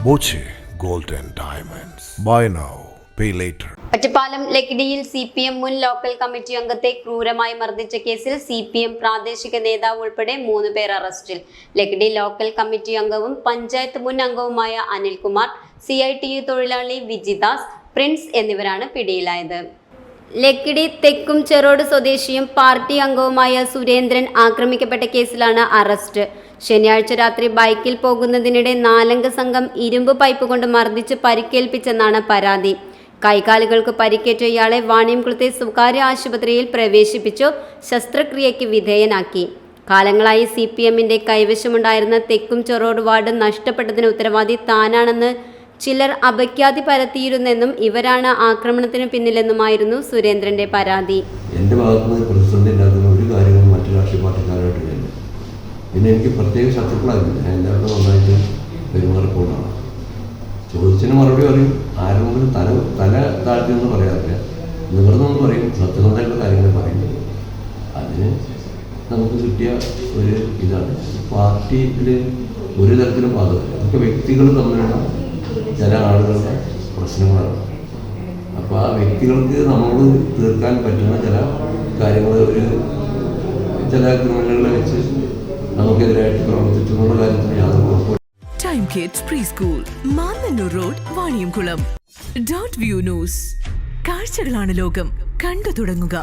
Boche gold and diamonds. Buy now, pay later. Ottapalam ലക്കിടിയിൽ CPM മുൻ local committee അംഗത്തെ ക്രൂരമായി മർദ്ദിച്ച കേസിൽ CPM പ്രാദേശിക നേതാവ് ഉൾപ്പെടെ 3 പേർ അറസ്റ്റിൽ. ലക്കിടി ലോക്കൽ കമ്മിറ്റി അംഗവും പഞ്ചായത്ത് മുൻ അംഗവുമായ അനിൽകുമാർ, CITU തൊഴിലാളി വിജിദാസ്, പ്രിൻസ് എന്നിവരാണ് പിടിയിലായത്. ലക്കിടി തെക്കും ചെറോട് സ്വദേശിയും പാർട്ടി അംഗവുമായ സുരേന്ദ്രൻ ആക്രമിക്കപ്പെട്ട കേസിലാണ് അറസ്റ്റ്. ശനിയാഴ്ച രാത്രി ബൈക്കിൽ പോകുന്നതിനിടെ 4 അംഗ സംഘം ഇരുമ്പ് പൈപ്പ് കൊണ്ട് മർദ്ദിച്ച് പരിക്കേൽപ്പിച്ചെന്നാണ് പരാതി. കൈകാലുകൾക്ക് പരിക്കേറ്റ ഇയാളെ വാണിയംകുളത്തെ സ്വകാര്യ ആശുപത്രിയിൽ പ്രവേശിപ്പിച്ചു ശസ്ത്രക്രിയയ്ക്ക് വിധേയനാക്കി. കാലങ്ങളായി CPMന്റെ കൈവശമുണ്ടായിരുന്ന തെക്കും ചെറോട് വാർഡ് നഷ്ടപ്പെട്ടതിന് ഉത്തരവാദി താനാണെന്ന് ചിലർ അപഖ്യാതി പരത്തിയിരുന്നെന്നും ഇവരാണ് ആക്രമണത്തിന് പിന്നിലെന്നുമായിരുന്നു സുരേന്ദ്രന്റെ പരാതി. എൻ്റെ ഭാഗത്തുനിന്ന് പ്രതിസന്ധി ഉണ്ടാക്കുന്ന ഒരു കാര്യങ്ങളും മറ്റു രാഷ്ട്രീയ പാർട്ടിക്കാരായിട്ടില്ല. പിന്നെ എനിക്ക് പ്രത്യേക ശത്രുക്കളായിരുന്നു. ഞാൻ എല്ലാവരും നന്നായിട്ട് പെരുമാറിക്കൊണ്ടാണ്. ചോദിച്ചതിന് മറുപടി പറയും. ആരെങ്കിലും തല താഴ്ത്തിയൊന്നും പറയാറില്ല. നിവർന്നൊന്നും പറയും. സത്യസന്ധമായിട്ടുള്ള കാര്യങ്ങൾ പറയും. അതിന് നമുക്ക് കിട്ടിയ ഒരു ഇതാണ്. പാർട്ടിയിൽ ഒരു തരത്തിലും ബാധകമില്ല. അതൊക്കെ വ്യക്തികൾ തമ്മിലുള്ള ചില ആളുകളുടെ പ്രശ്നങ്ങളാണ്. അപ്പോൾ ആ വ്യക്തികൾക്ക് നമ്മളോട് തീർക്കാൻ പറ്റുന്ന ചില കാര്യങ്ങൾ ചില ക്രിമിനലുകളെ വെച്ച് നമുക്കെതിരായിട്ട് പ്രവർത്തിച്ചു എന്നുള്ള കാര്യത്തിന് യാതൊരു കുഴപ്പമില്ല. Time kids pre school, Mannannur road, Vaniyamkulam. .view news. കാഴ്ചകളാണ് ലോകം, കണ്ടു തുടങ്ങുക.